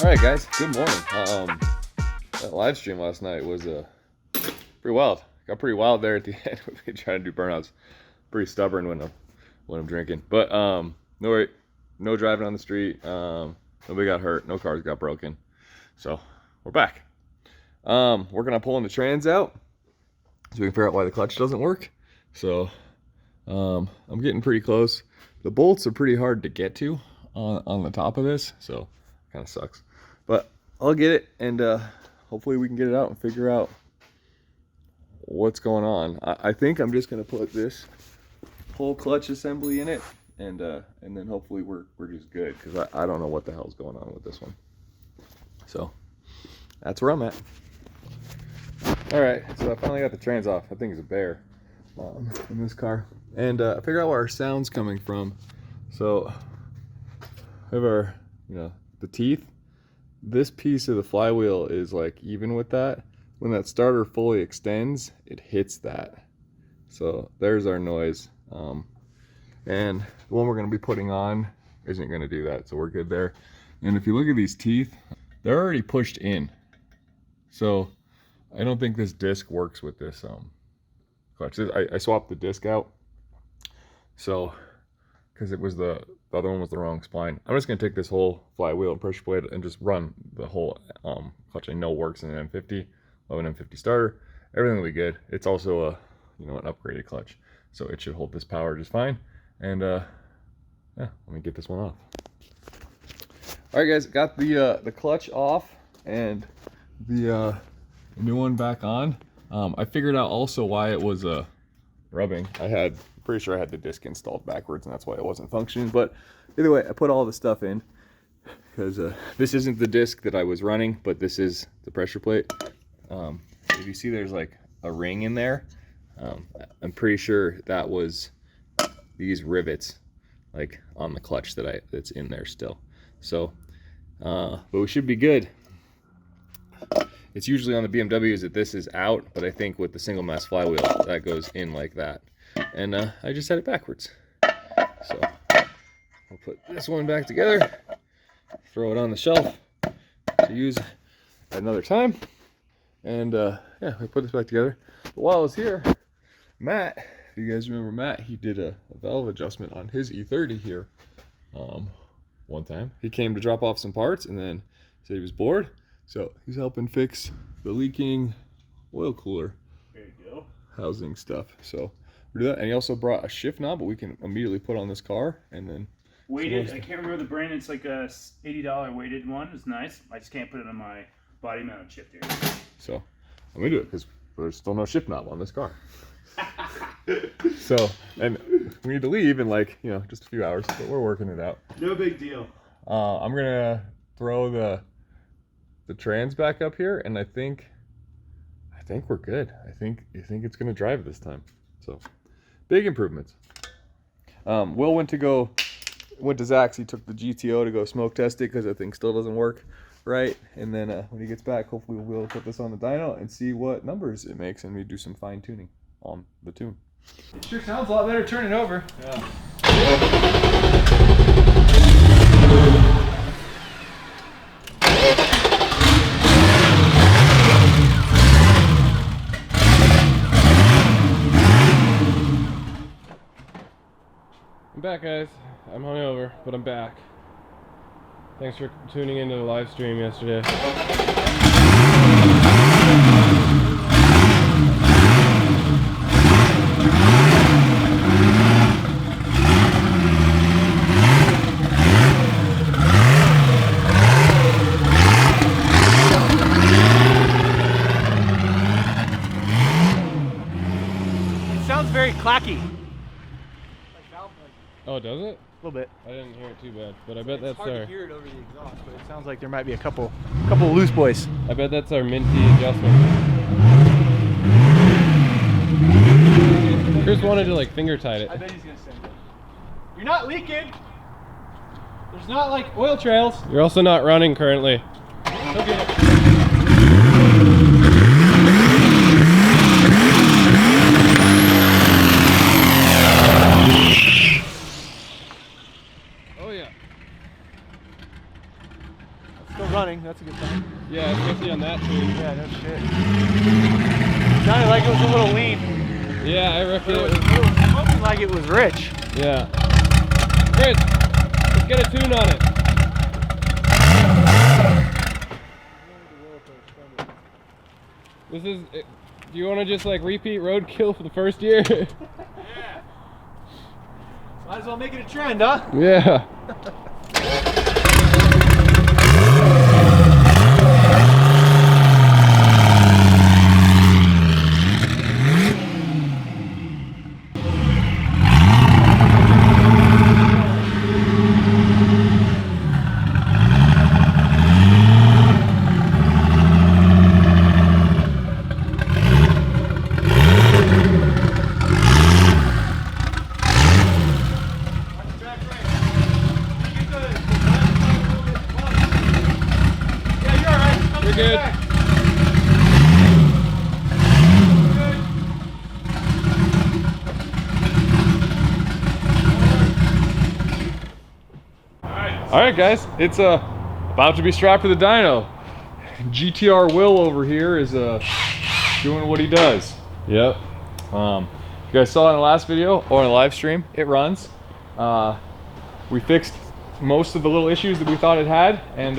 All right, guys. Good morning. That live stream last night was pretty wild. Got pretty wild there at the end when we tried to do burnouts. Pretty stubborn when I'm drinking. But no driving on the street. Nobody got hurt. No cars got broken. So we're back. Working on pulling the trans out so we can figure out why the clutch doesn't work. So I'm getting pretty close. The bolts are pretty hard to get to on the top of this, so kind of sucks. But I'll get it, and hopefully we can get it out and figure out what's going on. I think I'm just gonna put this whole clutch assembly in it, and then hopefully we're just good, because I don't know what the hell's going on with this one. So that's where I'm at. All right, so I finally got the trans off. I think it's a bear in this car, and I figured out where our sound's coming from. So we have our, the teeth. This piece of the flywheel is like even with that. When that starter fully extends, it hits that. So there's our noise. And the one we're going to be putting on isn't going to do that, so we're good there. And if you look at these teeth, they're already pushed in. So I don't think this disc works with this clutch. I swapped the disc out, so because it was the other one was the wrong spline. I'm just going to take this whole flywheel and pressure plate and just run the whole clutch I know works in an M50, love an M50 starter. Everything will be good. It's also an upgraded clutch, so it should hold this power just fine. And yeah, let me get this one off. All right, guys, got the clutch off and the new one back on. I figured out also why it was rubbing. Pretty sure I had the disc installed backwards, and that's why it wasn't functioning. But either way, I put all the stuff in because this isn't the disc that I was running, but this is the pressure plate. If you see there's like a ring in there, I'm pretty sure that was these rivets like on the clutch that's in there still. So but we should be good. It's usually on the BMWs that this is out, but I think with the single mass flywheel that goes in like that. And I just had it backwards. So I'll put this one back together, throw it on the shelf to use at another time. And yeah, we put this back together. But while I was here, Matt, if you guys remember Matt, he did a valve adjustment on his E30 here one time. He came to drop off some parts and then said he was bored. So he's helping fix the leaking oil cooler housing stuff. So we do that. And he also brought a shift knob, but we can immediately put on this car and then weighted. I can't remember the brand. It's like a $80 weighted one. It's nice. I just can't put it on my body mounted shifter. So let me do it because there's still no shift knob on this car. So, and we need to leave in like just a few hours, but we're working it out. No big deal. I'm gonna throw the trans back up here, and I think we're good. I think it's gonna drive this time. So big improvements. Will went to Zach's. He took the GTO to go smoke test it because that thing still doesn't work right. And then when he gets back, hopefully we'll be able to put this on the dyno and see what numbers it makes, and we do some fine tuning on the tune. It sure sounds a lot better turning over. Yeah. I'm back, guys. I'm hungover, but I'm back. Thanks for tuning into the live stream yesterday. It sounds very clacky. Oh, does it? A little bit. I didn't hear it too bad, but I bet that's hard our. to hear it over the exhaust, but it sounds like there might be a couple loose boys. I bet that's our minty adjustment. Chris wanted to like finger tight it. I bet he's gonna send it. You're not leaking. There's not like oil trails. You're also not running currently. He'll get it. Still running, that's a good sign. Yeah, especially on that tune. Yeah, no shit. Sounded like it was a little lean. Yeah, I reckon it was. I'm hoping like it was rich. Yeah. Chris, let's get a tune on it. This is. Do you want to just like repeat roadkill for the first year? Yeah. Might as well make it a trend, huh? Yeah. You're good. Alright guys, it's about to be strapped to the dyno. GTR Will over here is doing what he does. Yep. You guys saw in the last video or in the live stream, it runs. We fixed most of the little issues that we thought it had, and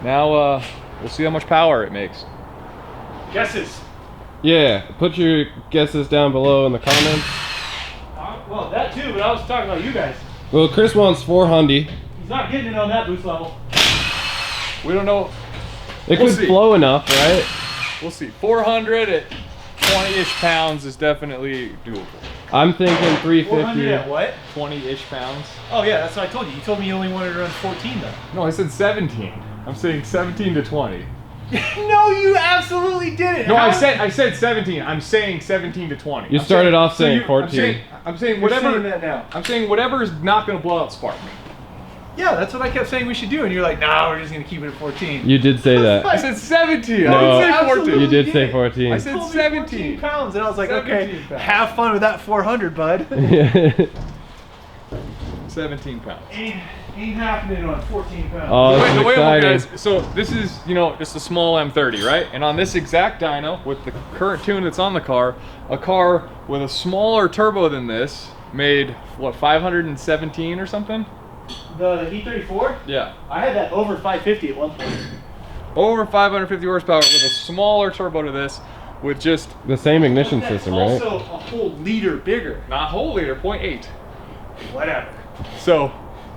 now we'll see how much power it makes. Guesses. Yeah, put your guesses down below in the comments. Well, that too, but I was talking about you guys. Well, Chris wants 400. He's not getting it on that boost level. We don't know. It We'll could see. flow enough, right? We'll see. 400 at 20-ish pounds is definitely doable. I'm thinking 400 350. at what? 20-ish pounds. Oh yeah, that's what I told you. You told me you only wanted to run 14 though. No, I said 17. I'm saying 17 to 20. No, you absolutely didn't. No, How- I said 17. I'm saying 17 to 20. You I'm started off so saying you- 14. I'm saying You're whatever. saying that now. I'm saying whatever is not going to blow out Spark. Yeah, that's what I kept saying we should do, and you're like, nah, we're just gonna keep it at 14. You did say that. I said 17. No, I didn't say 14. You did say 14. I said You told me 17. 14 pounds, and I was like, 17 okay, pounds. have fun with that 400, bud. 17 pounds. ain't happening on 14 pounds. Oh, this The is way I'm looking at exciting. it is, so this is, you know, just a small M30, right? And on this exact dyno, with the current tune that's on the car, a car with a smaller turbo than this made, what, 517 or something? The E34, Yeah. I had that over 550 at one point. Over 550 horsepower with a smaller turbo to this, with just, The same ignition That's system, right? also a whole liter bigger. not whole liter, 0.8. Whatever. So,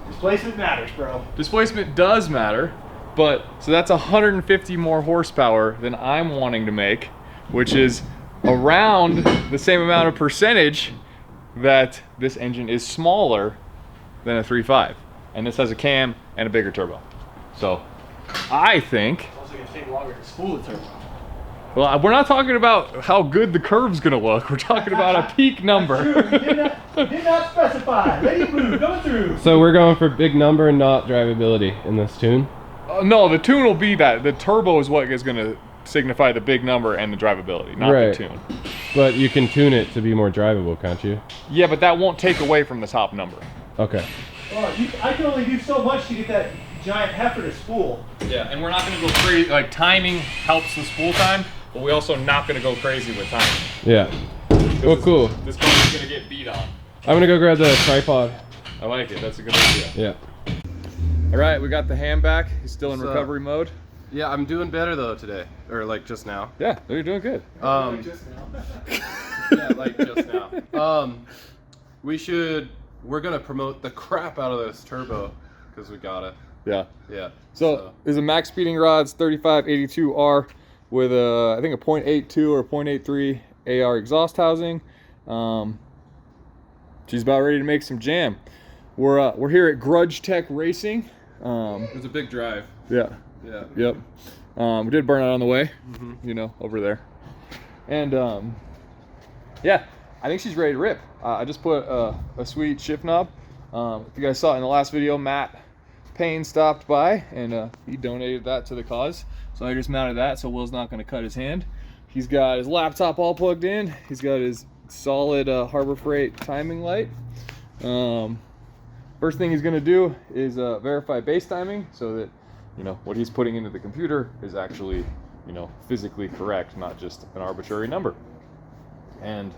Displacement matters, bro. displacement does matter, but, so that's 150 more horsepower than I'm wanting to make, which is around the same amount of percentage that this engine is smaller than a 3.5. And this has a cam and a bigger turbo. So, I think, It's also gonna take longer to spool the turbo. well, we're not talking about how good the curve's gonna look, we're talking about a peak number. Did not specify. Ready, move, go through. So we're going for big number and not drivability in this tune. No, the tune will be that. The turbo is what is gonna signify the big number and the drivability, not Right. the tune. But you can tune it to be more drivable, can't you? Yeah, but that won't take away from the top number. Okay. Oh, I can only do so much to get that giant heifer to spool. Yeah, and we're not gonna go crazy. Like, timing helps the spool time, but we also not gonna go crazy with timing. Yeah. Well, cool. This car is gonna get beat on. I'm gonna go grab the tripod. I like it. That's a good idea. Yeah. All right, we got the ham back. He's still in So- recovery mode. Yeah, I'm doing better though today, or like just now. Yeah, you're doing good. Just now. Yeah, like just now. We're gonna promote the crap out of this turbo because we gotta. Yeah. Yeah. So there's a MaXpeedingRods 3582R with I think a .82 or .83 AR exhaust housing. She's about ready to make some jam. We're here at Grudge Tech Racing. it was a big drive. Yeah. Yeah. Yep. We did burn out on the way, you know, over there. And yeah, I think she's ready to rip. I just put a sweet shift knob. If you guys saw it in the last video, Matt Payne stopped by and he donated that to the cause. So I just mounted that so Will's not going to cut his hand. He's got his laptop all plugged in. He's got his solid Harbor Freight timing light. First thing he's going to do is verify base timing so that you know, what he's putting into the computer is actually, you know, physically correct, not just an arbitrary number. And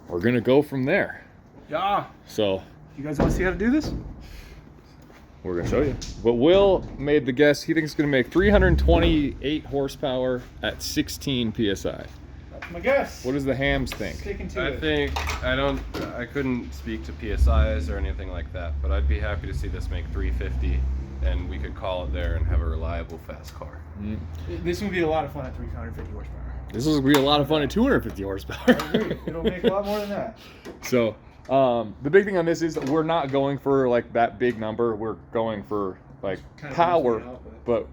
we're gonna go from there. Yeah. So You guys want to see how to do this? we're gonna show you. But Will made the guess. He thinks it's gonna make 328 horsepower at 16 psi. That's my guess. What does the hams think? Sticking to I it. think I couldn't speak to PSIs or anything like that, but I'd be happy to see this make 350, and we could call it there and have a reliable fast car. This would be a lot of fun at 350 horsepower. This will be a lot of fun at 250 horsepower. I agree. It'll make a lot more than that. So the big thing on this is we're not going for like that big number. We're going for like Kind of power, out,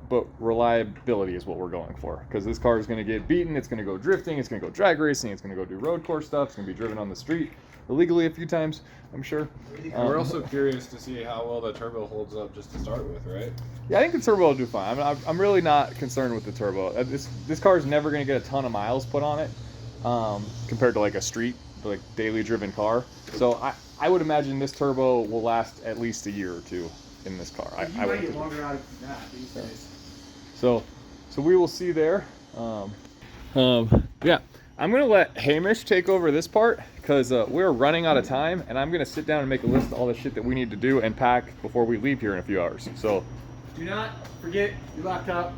but reliability is what we're going for. Because this car is going to get beaten. It's going to go drifting. It's going to go drag racing. It's going to go do road course stuff. It's going to be driven on the street illegally a few times, I'm sure. We're also curious to see how well the turbo holds up just to start with, right? Yeah, I think the turbo will do fine. I'm really not concerned with the turbo. This car is never going to get a ton of miles put on it compared to like a street, like daily driven car. So I would imagine this turbo will last at least a year or two in this car. You I might would get longer out of that these days. So we will see there. Yeah, I'm gonna let Hamish take over this part because we're running out of time, and I'm gonna sit down and make a list of all the shit that we need to do and pack before we leave here in a few hours. So Do not forget your laptop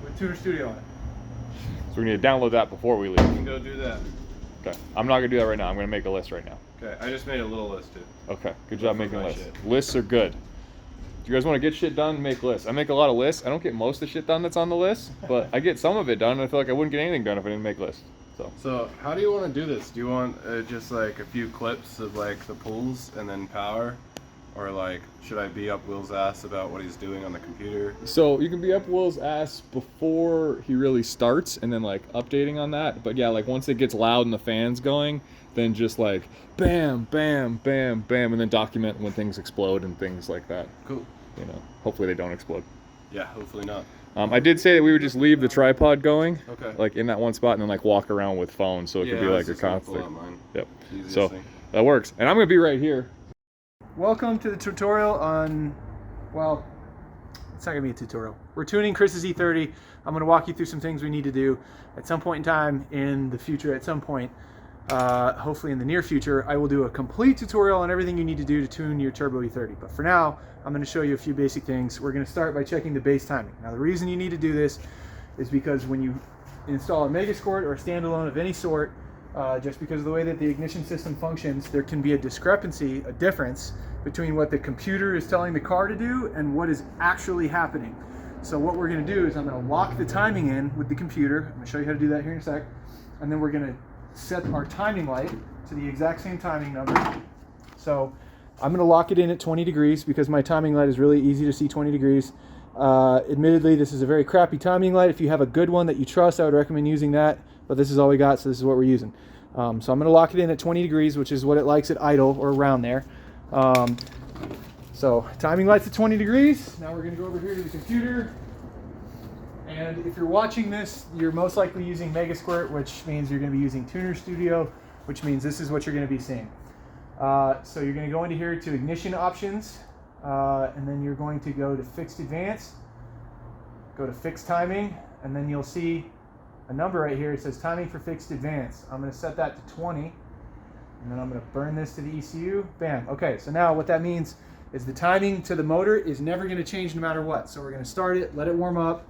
with Tuner Studio on it. we need to download that before we leave. You can go do that. Okay, I'm not gonna do that right now. I'm gonna make a list right now. Okay, I just made a little list too. Okay, good job for making my lists. shit. Lists are good. Do you guys want to get shit done? Make lists. I make a lot of lists. I don't get most of the shit done that's on the list, but I get some of it done, and I feel like I wouldn't get anything done if I didn't make lists. So how do you want to do this? Do you want just like a few clips of like the pulls and then power? Or like, should I be up Will's ass about what he's doing on the computer? So you can be up Will's ass before he really starts, and then like updating on that. But yeah, like once it gets loud and the fans going, then just like bam, bam, bam, bam, and then document when things explode and things like that. Cool. You know, hopefully they don't explode. Yeah, hopefully not. I did say that we would just leave the tripod going, Okay. like in that one spot, and then like walk around with phone, so it could be like a constant. Yep. Easiest So thing. that works, and I'm gonna be right here. Welcome to the tutorial on, well, it's not gonna be a tutorial. We're tuning Chris's E30. I'm gonna walk you through some things we need to do at some point in time in the future. At some point, hopefully in the near future, I will do a complete tutorial on everything you need to do to tune your Turbo E30. But for now, I'm gonna show you a few basic things. We're gonna start by checking the base timing. Now the reason you need to do this is because when you install a Megasquirt or a standalone of any sort, just because of the way that the ignition system functions, there can be a discrepancy, a difference between what the computer is telling the car to do and what is actually happening. So what we're going to do is I'm going to lock the timing in with the computer. I'm going to show you how to do that here in a sec. And then we're going to set our timing light to the exact same timing number. So I'm going to lock it in at 20 degrees because my timing light is really easy to see 20 degrees. Admittedly, this is a very crappy timing light. If you have a good one that you trust, I would recommend using that. But this is all we got, so this is what we're using. So I'm going to lock it in at 20 degrees, which is what it likes at idle or around there. So timing lights at 20 degrees. Now we're going to go over here to the computer. And if you're watching this, you're most likely using Megasquirt, which means you're going to be using Tuner Studio, which means this is what you're going to be seeing. So you're going to go into here to ignition options, and then you're going to go to fixed advance, go to fixed timing, and then you'll see a number right here. It says timing for fixed advance. I'm going to set that to 20, and then I'm going to burn this to the ECU. Bam. Okay, so now what that means is the timing to the motor is never going to change no matter what. So we're going to start it, let it warm up.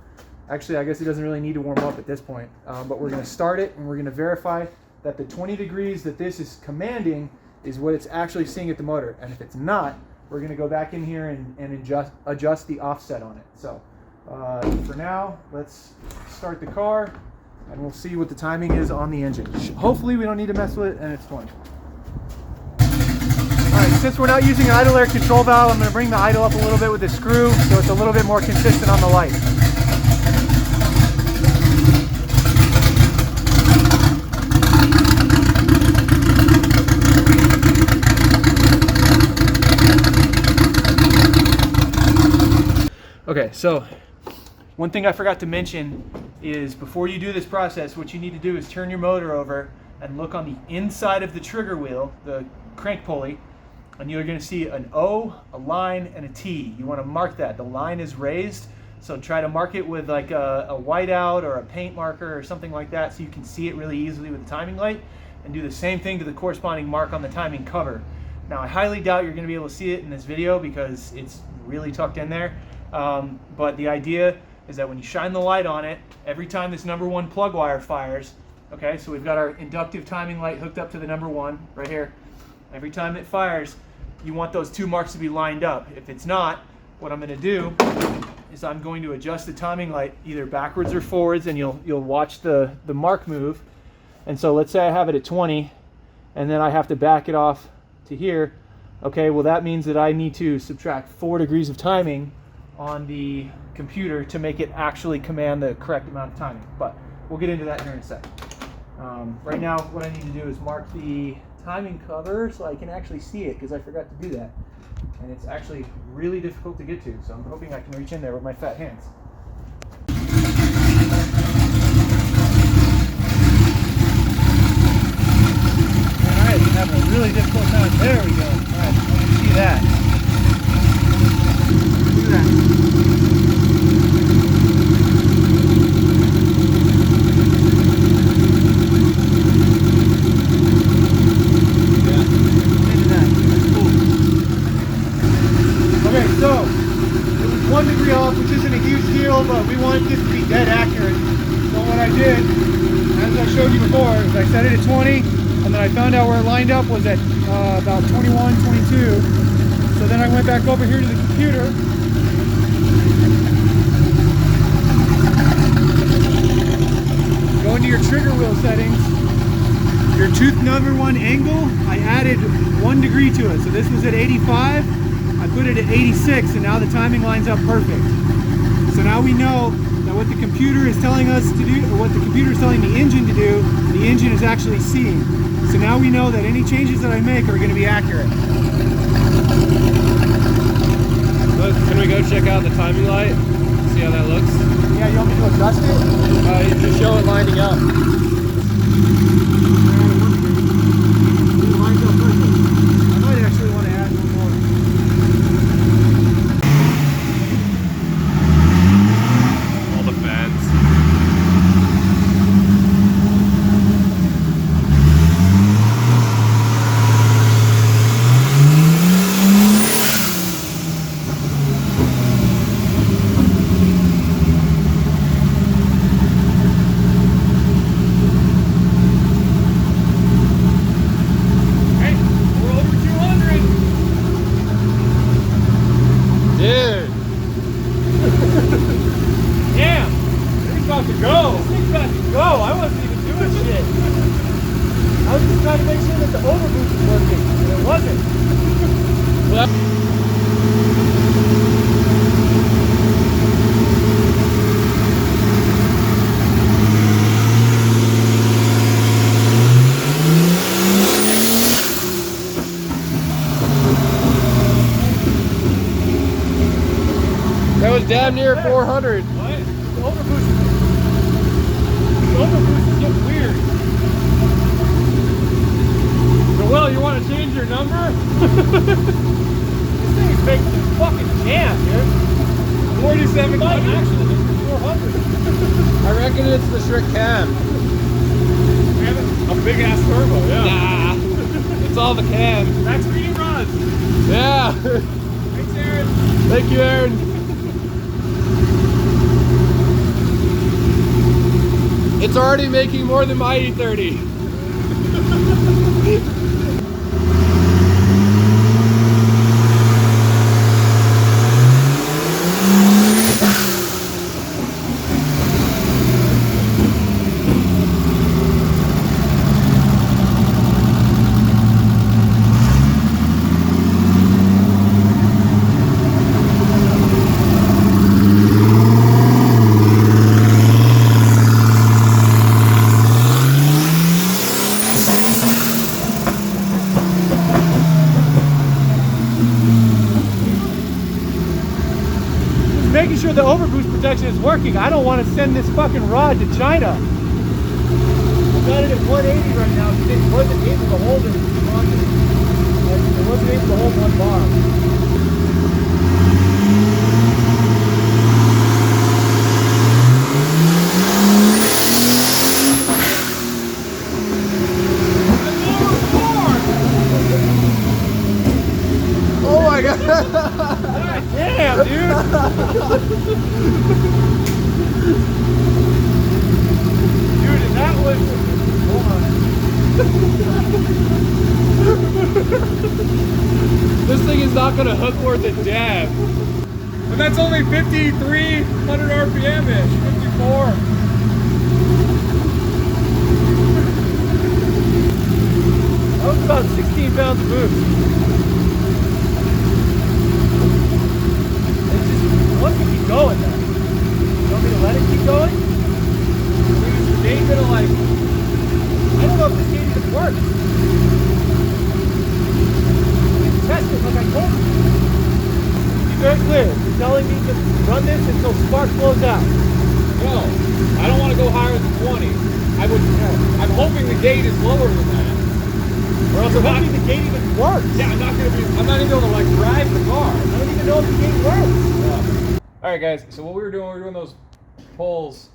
Actually, I guess it doesn't really need to warm up at this point, but we're going to start it, and we're going to verify that the 20 degrees that this is commanding is what it's actually seeing at the motor. And if it's not, we're going to go back in here and adjust the offset on it. So for now, let's start the car, and we'll see what the timing is on the engine. Hopefully we don't need to mess with it, and it's 20. Alright, since we're not using an idle air control valve, I'm going to bring the idle up a little bit with a screw so it's a little bit more consistent on the light. Okay, so one thing I forgot to mention is before you do this process, what you need to do is turn your motor over and look on the inside of the trigger wheel, the crank pulley, and you're going to see an O, a line, and a T. You want to mark that. The line is raised So try to mark it with like a whiteout or a paint marker or something like that so you can see it really easily with the timing light, and do the same thing to the corresponding mark on the timing cover. Now I highly doubt you're going to be able to see it in this video because it's really tucked in there, but the idea is that when you shine the light on it, every time this number 1 plug wire fires, okay, so we've got our inductive timing light hooked up to the number 1 right here. Every time it fires, you want those 2 marks to be lined up. If it's not, what I'm going to do is I'm going to adjust the timing light either backwards or forwards, and you'll watch the mark move. And so let's say I have it at 20, and then I have to back it off to here. Okay, well that means that I need to subtract 4 degrees of timing on the computer to make it actually command the correct amount of timing. But we'll get into that here in a sec. Right now, what I need to do is mark the timing cover so I can actually see it, because I forgot to do that. And it's actually really difficult to get to, so I'm hoping I can reach in there with my fat hands. Alright, I'm having a really difficult time. There we go. Alright, I can see that. Look at that. Okay, so it was 1 degree off, which isn't a huge deal, but we wanted this to be dead accurate. So what I did, as I showed you before, is I set it at 20, and then I found out where it lined up was at about 21, 22. So then I went back over here to the computer. Go into your trigger wheel settings. Your tooth number 1 angle, I added 1 degree to it. So this was at 85. I put it at 86, and now the timing lines up perfect. So now we know that what the computer is telling us to do, or what the computer is telling the engine to do, the engine is actually seeing. So now we know that any changes that I make are going to be accurate. Can we go check out the timing light? See how that looks? Yeah, you want me to adjust it? Just show it lining up. It lines up perfect. I might actually want to add one more. All the fans. I was just trying to make sure that the overboost was working, and it wasn't. That was damn near 400. What? The overboost is getting weird. So, Will, you want to change your number? This thing is making some fucking jam, dude. 47. Actually, this is 400. I reckon it's the Shrek cam. A big ass turbo, yeah. Nah, it's all the cam. MaXpeedingRods. Yeah. Thanks, Aaron. Thank you, Aaron. It's already making more than my E30. Making sure the overboost protection is working. I don't want to send this fucking rod to China. I've got it at 180 right now because it wasn't able to hold it. It wasn't able to hold one bar. Dude, and that was. Hold on. This thing is not gonna hook worth a damn. And that's only 5,300 RPM-ish, 54. That was about 16 pounds of boost. It's just, once we keep going now. You want me to let it keep going? Is the gate gonna like, I don't know if this gate even works. Test it like I told you. Be very clear. You're telling me to run this until spark flows out. No, I don't want to go higher than 20. I'm hoping the gate is lower than that. Or else I'm hoping the gate even works. Yeah, I'm not even able to like drive the car. I don't even know if the gate works. All right, guys. So what we were doing those poles.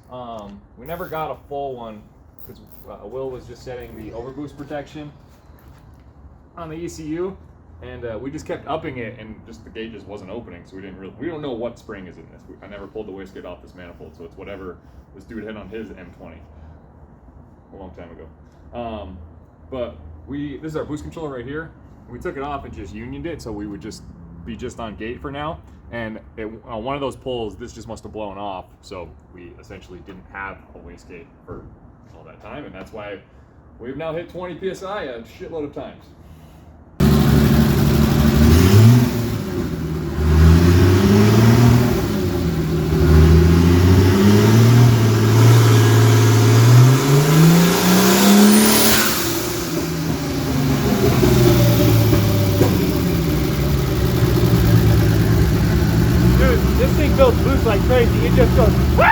We never got a full one because Will was just setting the overboost protection on the ECU, and we just kept upping it, and just the gauge just wasn't opening. So we don't know what spring is in this. I never pulled the wastegate off this manifold, so it's whatever this dude had on his M20 a long time ago. But this is our boost controller right here. We took it off and just unioned it, so we would just be on gate for now. And on one of those pulls, this just must have blown off, so we essentially didn't have a wastegate for all that time, and that's why we've now hit 20 psi a shitload of times. Builds boost like crazy. It just goes woo!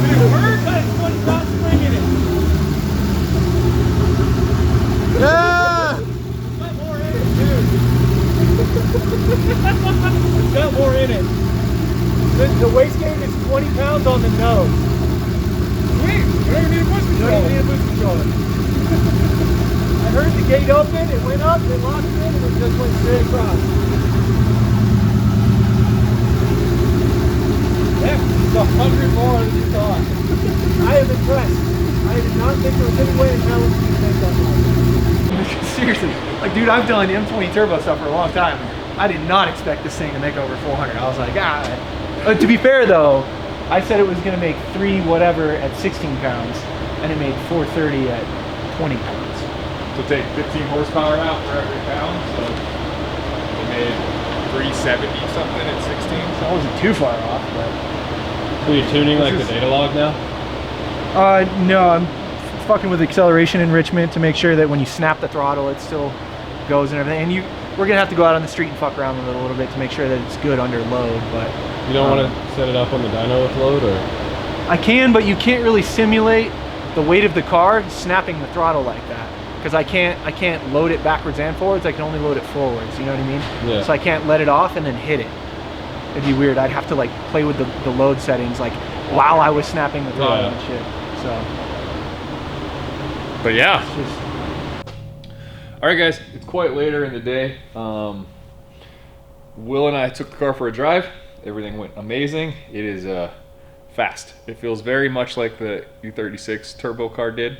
Did it work? Got a 20-pound spring in it. Yeah! Got more in it, dude. It's got more in it. The wastegate is 20 pounds on the nose. Sweet! You don't even need a boost controller. You don't even need a boost controller. I heard the gate open, it went up, it locked in, and it just went straight across. Yeah, it's 100 more than you thought. I am impressed. I did not think there was any way in hell we could make that much. Seriously, like, dude, I've done M20 turbo stuff for a long time. I did not expect this thing to make over 400. I was like, to be fair though, I said it was gonna make 3 whatever at 16 pounds, and it made 430 at 20 pounds. So take 15 horsepower out for every pound, so it made 370 something at 16. So I wasn't too far off, but. So you're tuning like the data log now? No, I'm fucking with acceleration enrichment to make sure that when you snap the throttle, it still goes and everything. And we're gonna have to go out on the street and fuck around with it a little bit to make sure that it's good under load. But you don't want to set it up on the dyno with load, or? I can, but you can't really simulate the weight of the car snapping the throttle like that, because I can't load it backwards and forwards. I can only load it forwards. You know what I mean? Yeah. So I can't let it off and then hit it. It'd be weird. I'd have to like play with the load settings like while I was snapping the throttle and shit. So. But yeah. It's just, all right, guys, it's quite later in the day. Will and I took the car for a drive. Everything went amazing. It is fast. It feels very much like the U36 turbo car did.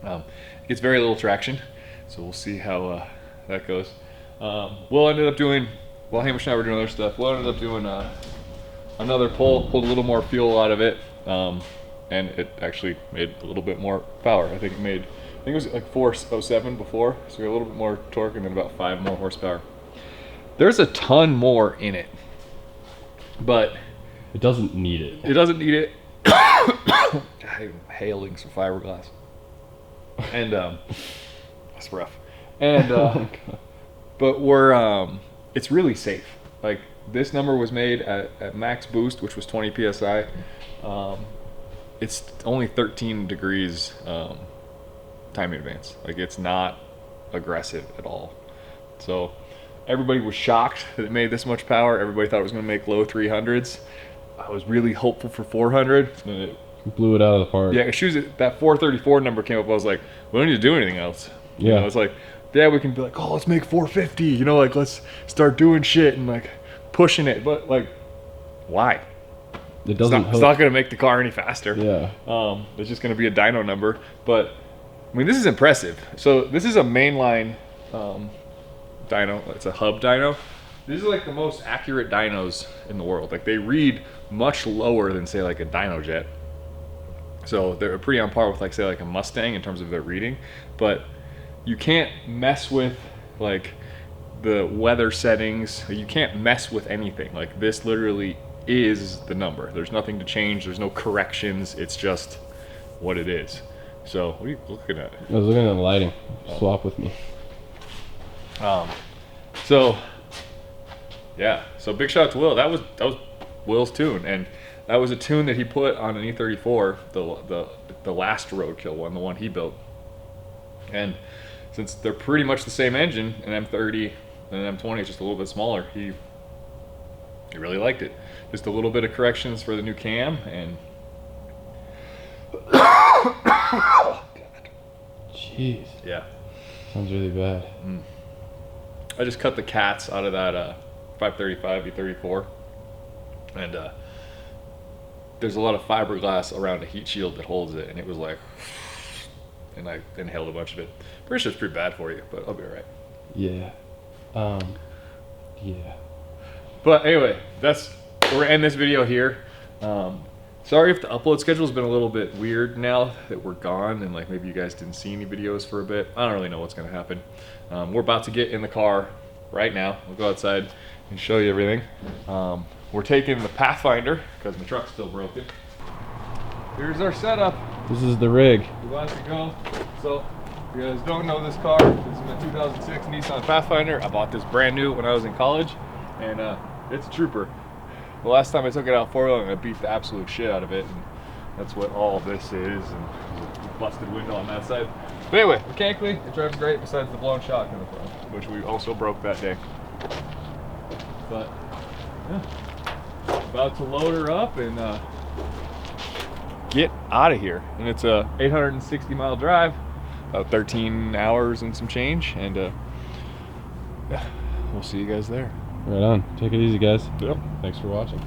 It gets very little traction, so we'll see how that goes. Will ended up doing, while Hamish and I were doing other stuff, Will ended up doing another pulled a little more fuel out of it, and it actually made a little bit more power. I think it was like 407 before, so we got a little bit more torque and then about 5 more horsepower. There's a ton more in it, but it doesn't need it. It doesn't need it. God, I'm hailing some fiberglass, and that's rough. And but it's really safe. Like, this number was made at max boost, which was 20 psi. It's only 13 degrees timing advance. Like, it's not aggressive at all. So everybody was shocked that it made this much power. Everybody thought it was going to make low 300s. I was really hopeful for 400. And it Blew it out of the park. Yeah, she was that 434 number came up. I was like, we don't need to do anything else. You Yeah. know, it's like, yeah, we can be like, oh, let's make 450. You know, like let's start doing shit and like pushing it. But like, why? It doesn't. It's not gonna make the car any faster. Yeah. It's just gonna be a dyno number. But I mean, this is impressive. So this is a mainline dyno. It's a hub dyno. These are like the most accurate dynos in the world. Like they read much lower than say like a dyno jet. So they're pretty on par with like say like a Mustang in terms of their reading, but you can't mess with like the weather settings. You can't mess with anything. Like this literally is the number. There's nothing to change. There's no corrections. It's just what it is. So what are you looking at? I was looking at the lighting. Swap with me. So yeah, so big shout out to Will. That was Will's tune, and that was a tune that he put on an E34, the last Roadkill one, the one he built. And since they're pretty much the same engine, an M30 and an M20 is just a little bit smaller, he really liked it. Just a little bit of corrections for the new cam, and Jeez. yeah. Sounds really bad. I just cut the cats out of that 535 E34, and there's a lot of fiberglass around a heat shield that holds it, and it was like, and I inhaled a bunch of it. Pretty sure it's pretty bad for you, but I'll be all right. Yeah. Yeah. But anyway, we're gonna end this video here. Sorry if the upload schedule has been a little bit weird now that we're gone, and like maybe you guys didn't see any videos for a bit. I don't really know what's gonna happen. We're about to get in the car right now. We'll go outside and show you everything. We're taking the Pathfinder because my truck's still broken. Here's our setup. This is the rig. We want to go. So, if you guys don't know this car, this is a 2006 Nissan Pathfinder. I bought this brand new when I was in college, and it's a trooper. The last time I took it out four-wheeling, I beat the absolute shit out of it, and that's what all of this is, and there's a busted window on that side. But anyway, mechanically, it drives great besides the blown shock in the front, which we also broke that day. But, yeah. About to load her up and get out of here. And it's a 860 mile drive, about 13 hours and some change, and yeah, we'll see you guys there. Right on. Take it easy, guys. Yep. Thanks for watching.